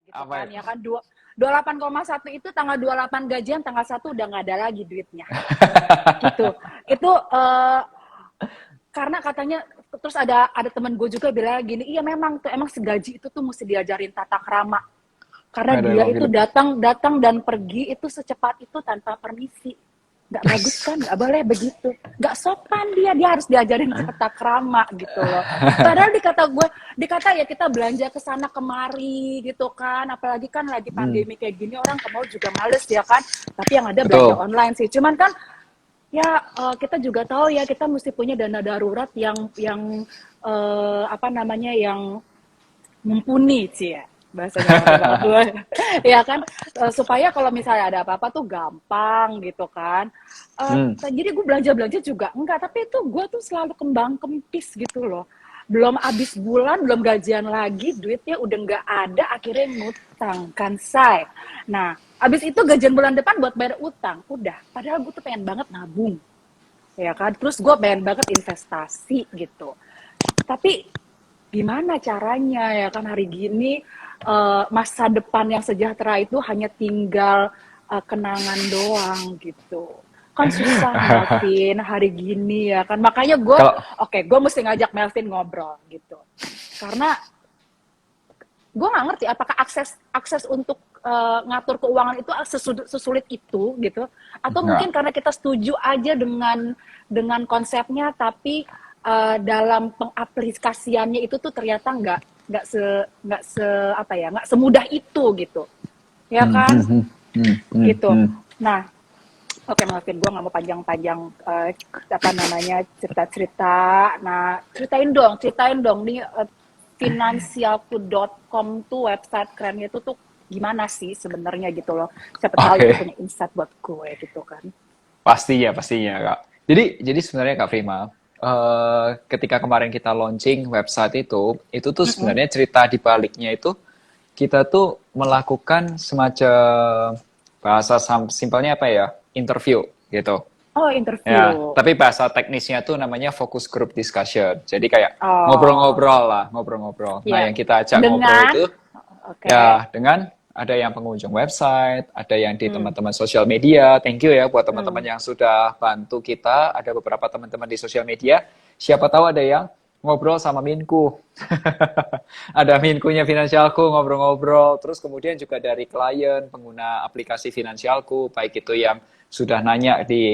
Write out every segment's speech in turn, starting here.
gitu Apa kan itu? ya kan 28,1 itu tanggal 28 gajian tanggal 1 udah nggak ada lagi duitnya gitu itu karena katanya terus ada temen gue juga bilang gini iya memang tuh emang segaji itu tuh mesti diajarin tata krama karena Ada dia emang itu gitu. datang dan pergi itu secepat itu tanpa permisi nggak bagus kan nggak boleh begitu nggak sopan dia harus diajarin tata krama gitu loh padahal dikata ya kita belanja ke sana kemari gitu kan apalagi kan lagi Hmm, pandemi kayak gini orang ke mall juga males ya kan tapi yang ada belanja betul. online sih cuman kan ya kita juga tahu ya kita mesti punya dana darurat yang apa namanya yang mumpuni sih ya bahasanya kalau gue ya kan supaya kalau misalnya ada apa-apa tuh gampang gitu kan Hmm. jadi gue belanja juga enggak tapi itu gue tuh selalu kembang kempis gitu loh belum habis bulan belum gajian lagi duitnya udah nggak ada akhirnya ngutang kan say nah habis itu gajian bulan depan buat bayar utang udah padahal gue tuh pengen banget nabung ya kan terus gue pengen banget investasi gitu tapi gimana caranya ya kan hari gini masa depan yang sejahtera itu hanya tinggal kenangan doang gitu kan susah Melvin hari gini ya kan makanya Kalau gue mesti ngajak Melvin ngobrol gitu karena gue nggak ngerti apakah akses akses untuk ngatur keuangan itu sesulit itu gitu atau mungkin nggak, karena kita setuju aja dengan konsepnya tapi dalam pengaplikasiannya itu tuh ternyata nggak se apa ya nggak semudah itu gitu ya hmm, hmm, kan hmm, hmm, hmm, gitu hmm. nah oke Melvin gue nggak mau panjang-panjang apa namanya cerita-cerita nah ceritain dong nih finansialku.com tuh website kerennya itu tuh gimana sih sebenarnya gitu loh siapa tahu itu Oke, punya insight buat gue gitu kan pastinya Kak. Jadi sebenarnya Kak Prima, ketika kemarin kita launching website itu tuh Mm-mm. sebenarnya cerita di baliknya itu kita tuh melakukan semacam bahasa simpelnya apa ya, interview gitu. Oh Ya, interview tapi bahasa teknisnya tuh namanya focus group discussion. Jadi kayak oh ngobrol-ngobrol lah, ngobrol-ngobrol. Nah, ya yang kita ajak ngobrol dengan itu oke ya dengan ada yang pengunjung website, ada yang di hmm, teman-teman sosial media. Thank you ya buat teman-teman hmm. yang sudah bantu kita. Ada beberapa teman-teman di sosial media. Siapa tahu ada yang ngobrol sama Minku. Ada Minkunya Finansialku ngobrol-ngobrol. Terus kemudian juga dari klien pengguna aplikasi Finansialku, baik itu yang sudah nanya di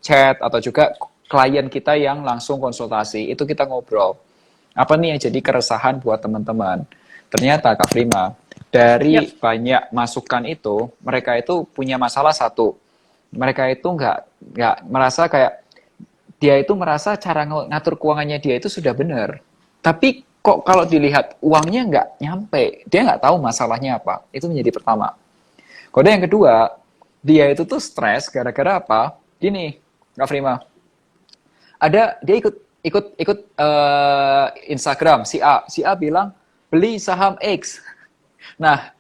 chat atau juga klien kita yang langsung konsultasi. Itu kita ngobrol. Apa nih yang jadi keresahan buat teman-teman? Ternyata Kak Prima, dari Yep. banyak masukan itu, mereka itu punya masalah satu. Mereka itu nggak merasa kayak dia itu merasa cara ngatur keuangannya dia itu sudah benar. Tapi kok kalau dilihat uangnya nggak nyampe, dia nggak tahu masalahnya apa. Itu menjadi pertama. Kode yang kedua, dia itu tuh stres gara-gara apa? Gini, Kak Prima, ada dia ikut Instagram si A bilang beli saham X. Nah,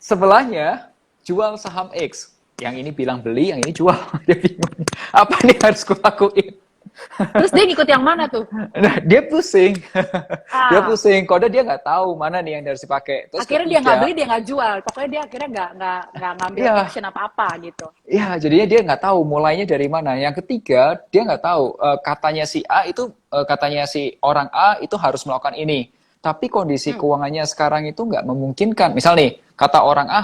sebelahnya jual saham X. Yang ini bilang beli, yang ini jual. Dia bingung. Apa nih harus kulakuin? Terus dia ngikut yang mana tuh Nah, dia pusing. Dia ah pusing. Kode dia nggak tahu mana nih yang harus dipakai. Terus akhirnya dia nggak beli ketiga, dia nggak jual pokoknya dia akhirnya nggak ngambil ya action apa apa gitu ya, jadinya dia nggak tahu mulainya dari mana. Yang ketiga, dia nggak tahu katanya si A itu katanya si orang A itu harus melakukan ini. Tapi kondisi hmm. keuangannya sekarang itu nggak memungkinkan. Misal nih, kata orang A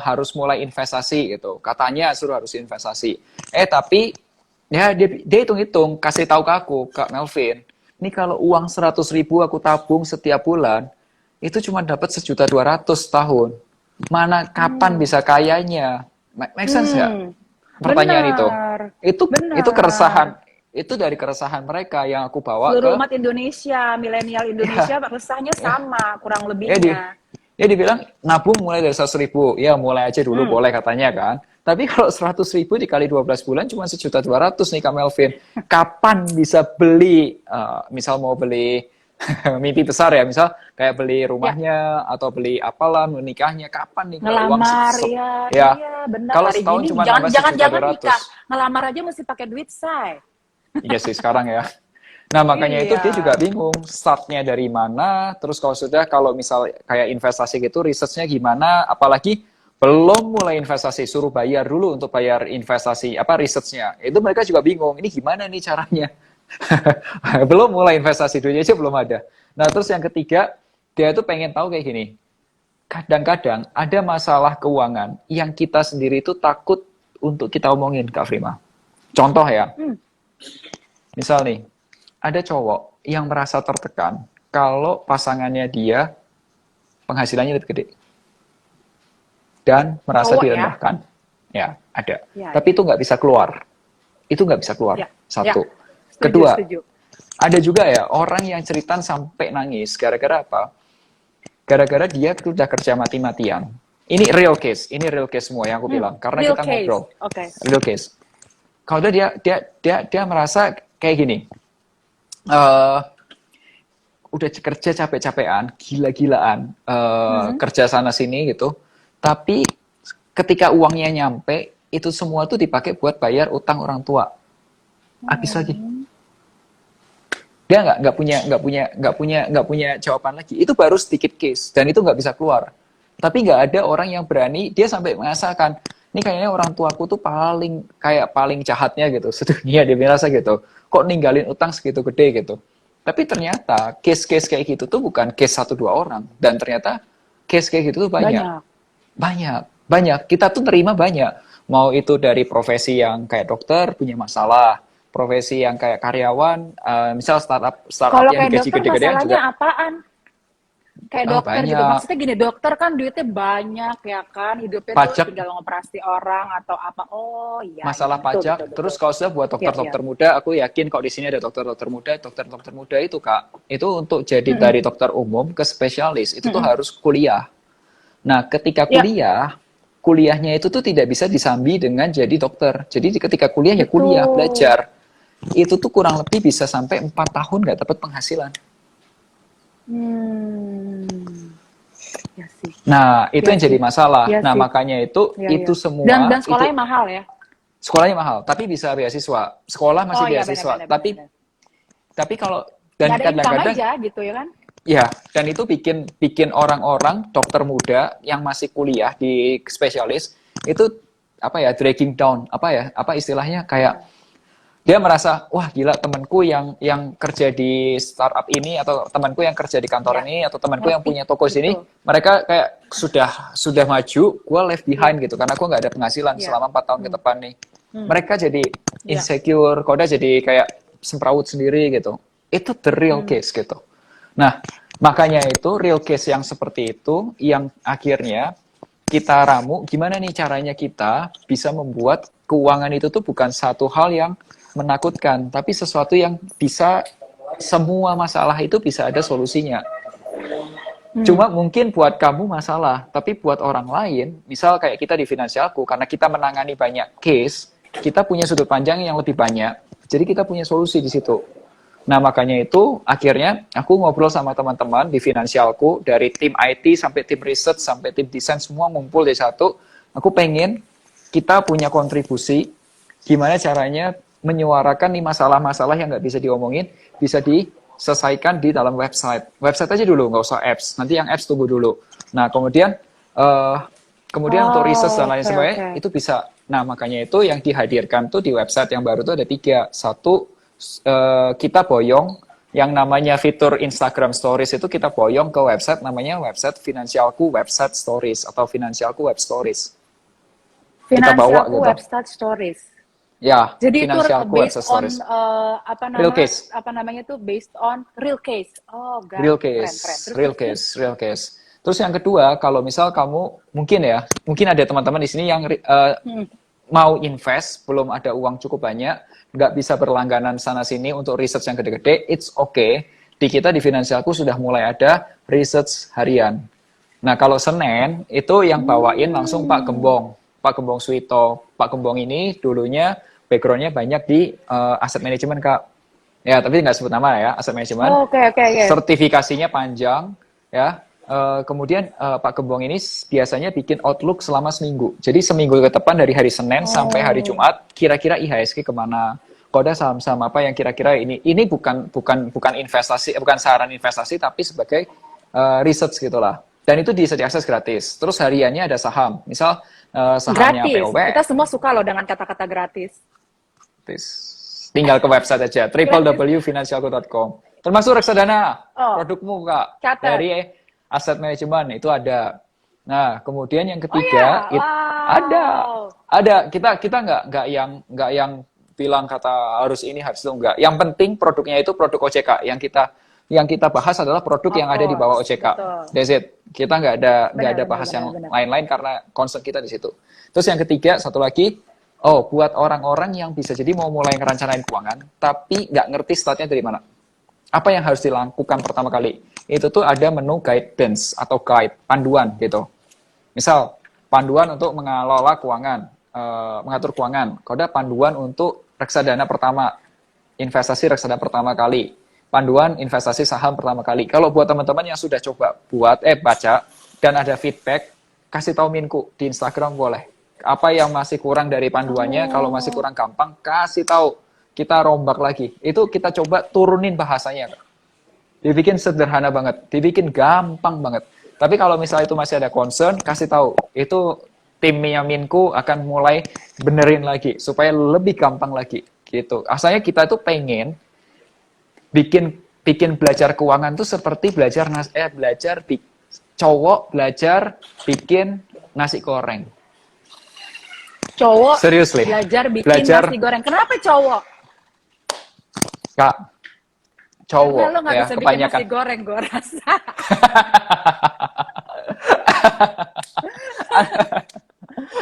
harus mulai investasi gitu. Katanya suruh harus investasi. Tapi ya dia hitung-hitung, kasih tahu ke aku, Kak Melvin. Ini kalau uang 100.000 aku tabung setiap bulan, itu cuma dapat 1.200.000 tahun. Mana kapan Hmm. bisa kayanya? Make sense nggak? Hmm. Pertanyaan itu. Benar, Itu benar. keresahan. Itu dari keresahan mereka yang aku bawa Seluruh ke umat Indonesia, milenial ya Indonesia, resahnya ya sama, kurang ya di lebihnya. ya dibilang nabung mulai dari 100.000. Ya mulai aja dulu Hmm. boleh katanya kan. Tapi kalau 100.000 dikali 12 bulan cuma 1.200.000 nih Kak Melvin. Kapan bisa beli? Misal mau beli mimpi besar ya, misal kayak beli Ya, rumahnya atau beli apalah menikahnya. Kapan nih kalau uang ngelamar, ya, ya iya, benar. kalau Hari setahun gini cuma jangan nambah jangan sejuta jangan dua nikah, ratus ngelamar aja mesti pakai duit, say. Iya sih sekarang ya. Nah, makanya itu Iya. dia juga bingung startnya dari mana, terus kalau misal kayak investasi gitu, researchnya gimana, apalagi belum mulai investasi, suruh bayar dulu untuk bayar investasi, apa researchnya. Itu mereka juga bingung, ini gimana nih caranya? Belum mulai investasi, duitnya aja belum ada. Nah, terus yang ketiga, dia itu pengen tahu kayak gini, kadang-kadang ada masalah keuangan yang kita sendiri itu takut untuk kita omongin, Kak Frima. Contoh ya, Hmm. misal nih, ada cowok yang merasa tertekan kalau pasangannya dia penghasilannya lebih gede dan merasa Cowok ya. direndahkan. Ya, ada. Ya, Tapi ya. itu nggak bisa keluar. Itu nggak bisa keluar. Ya. Ya. Satu. Setuju, Kedua, setuju. ada juga ya orang yang cerita sampai nangis. Gara-gara apa? Gara-gara dia udah kerja mati-matian. Ini real case. Ini real case semua yang aku bilang. Karena Real kita case. ngobrol. Oke. Real case. Kalau dia merasa kayak gini. eh udah kerja capek-capean, gila-gilaan, kerja sana sini gitu. Tapi ketika uangnya nyampe, itu semua tuh dipakai buat bayar utang orang tua. Habis lagi. Dia nggak punya jawaban lagi. Itu baru sedikit case dan itu nggak bisa keluar. Tapi nggak ada orang yang berani. Dia sampai merasakan, ini kayaknya orang tuaku tuh paling jahatnya gitu sedunia, dia merasa gitu. Kok ninggalin utang segitu gede gitu. Tapi ternyata case-case kayak gitu tuh bukan case satu dua orang, dan ternyata case kayak gitu tuh banyak. Banyak. Banyak, banyak. Kita tuh terima banyak. Mau itu dari profesi yang kayak dokter punya masalah, profesi yang kayak karyawan, misal startup Kalau yang kayak digaji dokter gede-gedean juga. masalahnya apaan? Kayak dokter gitu. Banyak. Maksudnya gini, dokter kan duitnya banyak ya kan. Hidupnya tuh Pajak, tinggal ngoperasi orang atau apa. Oh iya, iya. masalah Betul, betul, pajak. betul. Terus kalau sudah buat Iya, iya. dokter-dokter muda, aku yakin kok di sini ada dokter-dokter muda itu Kak, itu untuk jadi Mm-mm. dari dokter umum ke spesialis itu tuh Mm-mm. harus kuliah. Nah, ketika Ya, kuliahnya itu tuh tidak bisa disambi dengan jadi dokter. Jadi ketika kuliah ya kuliah, betul. belajar. Itu tuh kurang lebih bisa sampai 4 tahun nggak dapat penghasilan. Hmm. Ya sih. Nah, itu Ya yang jadi sih. masalah. Ya Nah, sih. makanya itu Ya, ya. itu Dan semua itu sekolahnya mahal ya. sekolahnya mahal, tapi bisa beasiswa. Sekolah Oh masih iya, beasiswa, benar-benar, tapi benar-benar. tapi kalau Nggak dan ada income kadang-kadang aja gitu ya kan. ya, dan itu bikin bikin orang-orang dokter muda yang masih kuliah di spesialis itu apa ya, dragging down, apa istilahnya, kayak Ya. dia merasa, wah gila, temanku yang kerja di startup ini, atau temanku yang kerja di kantor Ya. ini, atau temanku yang Ngerti. punya toko sini, Betul. mereka kayak sudah maju, gue left Ya. behind gitu karena gue nggak ada penghasilan Ya. selama 4 tahun ke Hmm. depan nih. Hmm. Mereka jadi Ya. insecure, Koda jadi kayak semrawut sendiri gitu. Itu the real Hmm. case gitu. Nah, makanya itu real case yang seperti itu yang akhirnya kita ramu, gimana nih caranya kita bisa membuat keuangan itu tuh bukan satu hal yang menakutkan, tapi sesuatu yang bisa, semua masalah itu bisa ada solusinya. Hmm. Cuma mungkin buat kamu masalah, tapi buat orang lain, misal kayak kita di Finansialku, karena kita menangani banyak case, kita punya sudut pandang yang lebih banyak, jadi kita punya solusi di situ. Nah, makanya itu akhirnya aku ngobrol sama teman-teman di Finansialku, dari tim IT sampai tim research sampai tim desain, semua ngumpul di satu. Aku pengen kita punya kontribusi gimana caranya menyuarakan nih masalah-masalah yang nggak bisa diomongin, bisa diselesaikan di dalam website. Website aja dulu, nggak usah apps. Nanti yang apps tunggu dulu. Nah, eh, kemudian untuk research dan Oh, lain oke, sebagainya, oke. itu bisa. Nah, makanya itu yang dihadirkan tuh di website yang baru tuh ada 3. Satu, kita boyong yang namanya fitur Instagram Stories, itu kita boyong ke website, namanya website Finansialku Website Stories atau Finansialku Web Stories. Kita bawa Finansialku gitu. website stories. Ya, Jadi itu Finansialku based Website on Stories. Real case. apa namanya tuh based on real case. Oh, got Real it. Keren, keren. case, Terus, real terus, terus. case, real case. Terus yang kedua, kalau misal kamu mungkin ada teman-teman di sini yang Hmm. mau invest, belum ada uang cukup banyak, nggak bisa berlangganan sana sini untuk research yang gede-gede, it's okay. Di kita di Finansialku sudah mulai ada research harian. Nah, kalau Senin itu yang bawain langsung Pak Hmm. Gembong, Pak Gembong Suito. Pak Gembong ini dulunya background-nya banyak di aset manajemen, Kak. Ya, tapi nggak sebut nama ya, aset manajemen. Oh, oke, oke, oke. Sertifikasinya panjang, ya. Kemudian Pak Gembong ini biasanya bikin outlook selama seminggu. Jadi seminggu ke depan dari hari Senin sampai hari Oh, Jumat, kira-kira IHSG kemana, kok ada saham-saham apa yang kira-kira ini bukan investasi, bukan saran investasi, tapi sebagai research gitulah. Dan itu bisa diakses gratis. Terus hariannya ada saham, misal sahamnya Gratis. POW, Kita semua suka loh dengan kata-kata gratis. gratis. Tinggal ke website aja, www.financialku.com. Termasuk reksadana, Oh, produkmu Kak, catat. dari aset manajemen itu ada. Nah, kemudian yang Oh ya, ketiga, ada, wow. kita nggak yang bilang kata harus ini harus itu enggak. Yang penting produknya itu produk OJK. Yang kita bahas adalah produk Of yang ada di bawah course, OJK. betul. That's it. Kita nggak ada Benar, benar, bahas benar, yang benar. lain-lain karena concern kita di situ. Terus yang ketiga, satu lagi, oh buat orang-orang yang bisa jadi mau mulai ngerencanain keuangan, tapi nggak ngerti startnya dari mana. Apa yang harus dilakukan pertama kali? Itu tuh ada menu guidance atau guide, panduan gitu. Misal, panduan untuk mengelola keuangan, mengatur keuangan. Kode panduan untuk reksadana pertama, investasi reksadana pertama kali. Panduan investasi saham pertama kali. Kalau buat teman-teman yang sudah coba baca, dan ada feedback, kasih tahu Minku di Instagram boleh. Apa yang masih kurang dari panduannya, kalau masih Oh, kurang gampang, kasih tahu. Kita rombak lagi. Itu kita coba turunin bahasanya. Dibikin sederhana banget, dibikin gampang banget. Tapi kalau misalnya itu masih ada concern, kasih tahu. Itu timnya Minku akan mulai benerin lagi supaya lebih gampang lagi gitu. Asalnya kita tuh pengen bikin bikin belajar keuangan tuh seperti cowok belajar bikin nasi goreng. cowok Seriously. belajar bikin nasi Belajar goreng. Kenapa cowok? Kak, Karena lo cowok nggak ya bisa bikin nasi kebanyakan. goreng, gue rasa.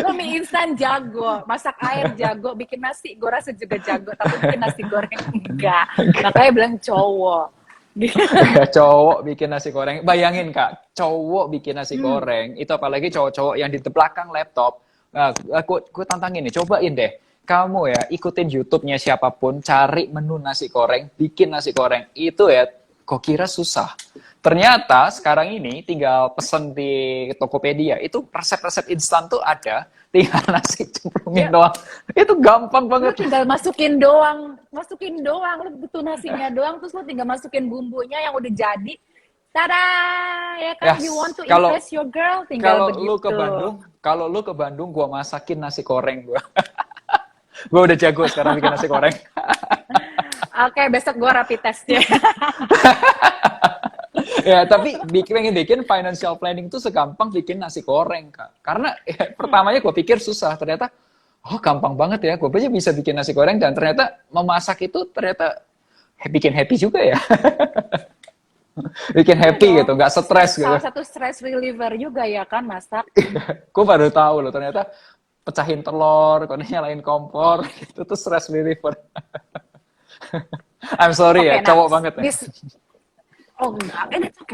Lo mie instan jago, masak air jago, bikin nasi gue rasa juga jago, tapi bikin nasi goreng enggak. Makanya bilang cowok. Cowok bikin nasi goreng. Bayangin Kak, cowok bikin nasi Hmm. goreng, itu apalagi cowok-cowok yang di belakang laptop. Nah, aku tantangin nih, cobain deh. Kamu ya, ikutin YouTube-nya siapapun, cari menu nasi goreng, bikin nasi goreng. Itu ya, kok kira susah. Ternyata sekarang ini tinggal pesen di Tokopedia, itu resep-resep instan tuh ada, tinggal nasi cemplungin Ya, doang. Itu gampang lu banget. tinggal masukin doang, lu butuh nasinya doang, terus lu tinggal masukin bumbunya yang udah jadi. Tada, ya Ya, kan? You want to kalau impress your girl, tinggal kalau lu ke begitu. Bandung, gua masakin nasi goreng gua. Gua udah jago sekarang bikin nasi goreng. Oke, besok gua rapid test ya. Ya, tapi pengen bikin financial planning tuh segampang bikin nasi goreng, Kak. Karena ya, pertamanya gua pikir susah, ternyata oh gampang banget ya. Gua aja bisa bikin nasi goreng dan ternyata memasak itu ternyata bikin happy juga ya. Bikin Iya happy gitu, dong. nggak stres gitu. Salah satu stress reliever juga ya kan, masak. Gue baru tahu loh ternyata pecahin telur, kalau nyalain kompor, itu tuh stress reliever. I'm sorry Oke, ya, nah, cowok banget ya. oh enggak,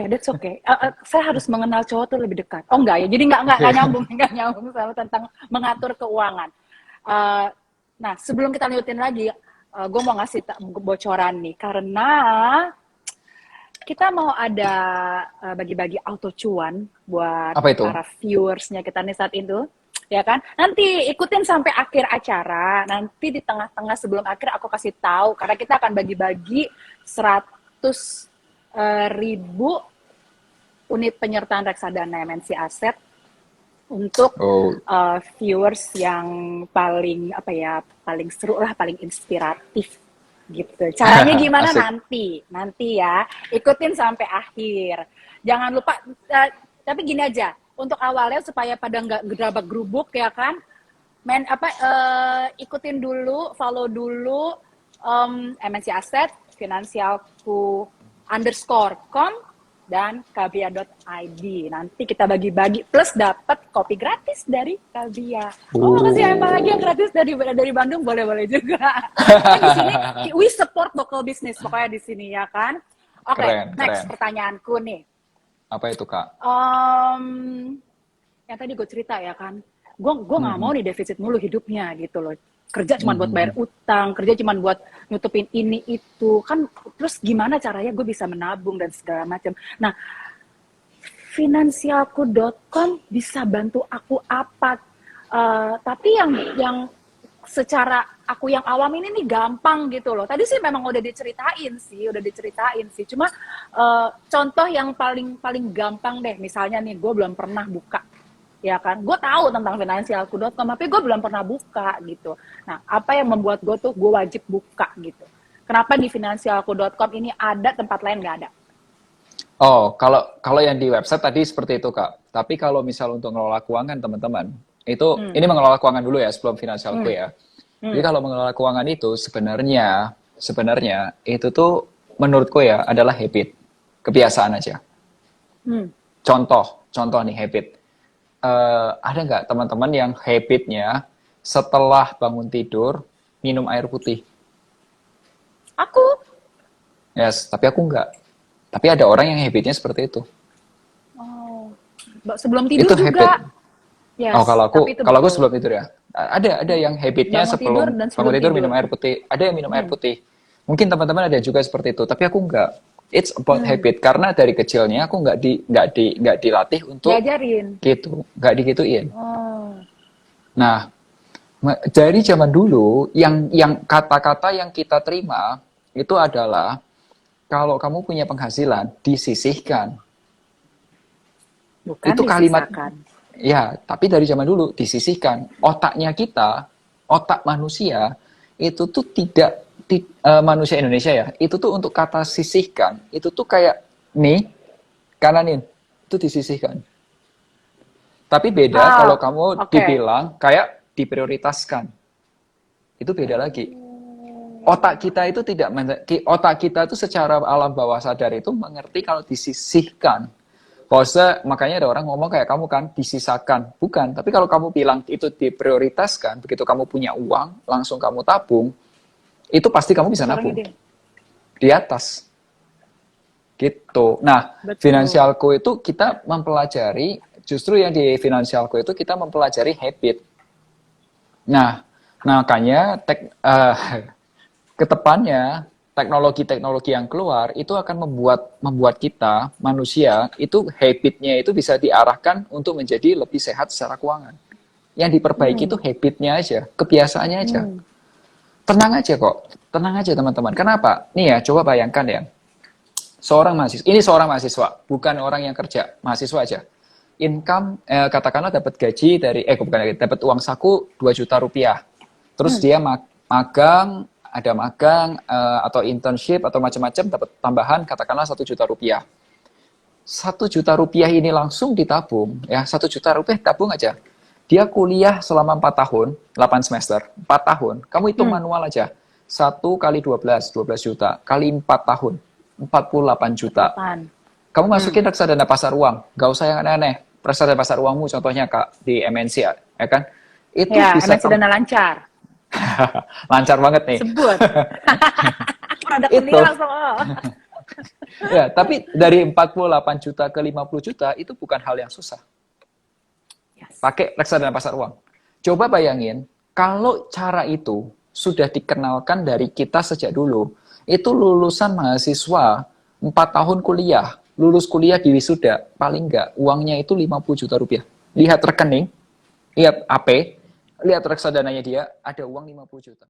that's okay. Saya harus mengenal cowok tuh lebih dekat. Oh enggak ya, jadi enggak nyambung, enggak nyambung sama tentang mengatur keuangan. Eh, nah, sebelum kita lanjutin lagi, gue mau ngasih bocoran nih, karena kita mau ada bagi-bagi auto cuan buat Apa itu? para viewersnya kita nih saat itu, ya kan? Nanti ikutin sampai akhir acara. Nanti di tengah-tengah sebelum akhir aku kasih tahu karena kita akan bagi-bagi 100.000 unit penyertaan reksadana MNC Aset untuk Oh, viewers yang paling apa ya, paling seru lah, paling inspiratif gitu. Caranya gimana asik. nanti ya, ikutin sampai akhir. Jangan lupa, tapi gini aja, untuk awalnya supaya pada nggak gerabak gerubuk ya kan, ikutin dulu, follow dulu MNC Asset, finansialku_com dan kabia.id. Nanti kita bagi-bagi plus dapat kopi gratis dari Kabia. Oh, makasih apa lagi yang gratis dari Bandung, boleh juga. Kan di sini we support local business pokoknya di sini ya kan. Oke, Keren, next keren. pertanyaanku nih. Apa itu, Kak? Yang tadi gue cerita ya kan, gue nggak mau nih defisit mulu hidupnya gitu loh. Kerja cuma buat bayar utang, kerja cuma buat nutupin ini itu kan. Terus gimana caranya gue bisa menabung dan segala macam. Nah, finansialku.com bisa bantu aku apa? Tapi yang secara aku yang awam ini nih gampang gitu loh. Tadi sih memang udah diceritain sih. Cuma contoh yang paling paling gampang deh, misalnya nih gue belum pernah buka, ya kan? Gue tahu tentang finansialku.com, tapi gue belum pernah buka gitu. Nah, apa yang membuat gue wajib buka gitu? Kenapa di finansialku.com ini ada, tempat lain nggak ada? Oh, kalau kalau yang di website tadi seperti itu, Kak. Tapi kalau misal untuk mengelola keuangan, teman-teman, itu Hmm, ini mengelola keuangan dulu ya sebelum finansialku hmm, ya. Jadi hmm, kalau mengelola keuangan itu sebenarnya sebenarnya itu tuh menurutku ya adalah habit, kebiasaan aja. hmm. Contoh nih habit. Ada nggak teman-teman yang habitnya setelah bangun tidur minum air putih? Aku, Yes, tapi aku nggak. Tapi ada orang yang habitnya seperti itu. oh, sebelum tidur Itu habit. juga, Oh, yes, tapi itu kalau aku betul. sebelum tidur ya. Ada yang habitnya Bangun tidur sebelum dan bangun sebelum tidur tidur. minum air putih. Ada yang minum air Hmm, putih. Mungkin teman-teman ada juga seperti itu, tapi aku enggak. It's about hmm. habit karena dari kecilnya aku enggak dilatih untuk Diajarin. gitu, enggak digituin. Oh, Nah, dari zaman dulu yang kata-kata yang kita terima itu adalah kalau kamu punya penghasilan disisihkan. bukan Itu kalimat. disisakan. Ya, tapi dari zaman dulu disisihkan. Otaknya kita, otak manusia, itu tuh manusia Indonesia ya, itu tuh untuk kata sisihkan, itu tuh kayak nih, kananin, itu disisihkan. Tapi beda kalau Ah, kamu oke. dibilang kayak diprioritaskan, itu beda lagi. Otak kita itu tidak, otak kita itu secara alam bawah sadar itu mengerti kalau disisihkan. Pose, makanya ada orang ngomong kayak kamu kan, disisakan. Bukan, tapi kalau kamu bilang itu diprioritaskan, begitu kamu punya uang, langsung kamu tabung, itu pasti kamu bisa Sekarang nabung. ini. Di atas. Gitu. Nah, Betul. finansialku itu kita mempelajari, justru yang di finansialku itu kita mempelajari habit. Nah, makanya kedepannya teknologi-teknologi yang keluar itu akan membuat kita manusia itu habitnya itu bisa diarahkan untuk menjadi lebih sehat secara keuangan. Yang diperbaiki itu Hmm, habitnya aja, kebiasaannya aja. hmm, Tenang aja kok, tenang aja teman-teman. Kenapa? Nih ya, coba bayangkan ya. Seorang mahasiswa, bukan orang yang kerja, mahasiswa aja. Income, katakanlah dapat gaji dari, bukan, dapat uang saku 2 juta rupiah. Terus hmm. dia magang, ada magang atau internship atau macam-macam dapat tambahan katakanlah 1 juta rupiah. 1 juta rupiah ini langsung ditabung, ya 1 juta rupiah tabung aja. Dia kuliah selama 4 tahun, 8 semester, 4 tahun. Kamu hitung Hmm, manual aja. 1 kali 12 juta. Kali 4 tahun, 48 juta. 8. Kamu Hmm. masukin reksadana pasar uang. Gak usah yang aneh-aneh. Reksadana pasar uangmu contohnya Kak, di MNC ya kan? Itu Ya, bisa MNC Dana Lancar. lancar banget nih. Sebut. Produk sendiri Itu. langsung, oh. Ya, tapi dari 48 juta ke 50 juta itu bukan hal yang susah. Yes. Pakai reksadana pasar uang. Coba bayangin, kalau cara itu sudah dikenalkan dari kita sejak dulu, itu lulusan mahasiswa 4 tahun kuliah, lulus kuliah di wisuda, paling enggak uangnya itu 50 juta rupiah. Lihat rekening, lihat AP, lihat reksadananya dia, ada uang 50 juta.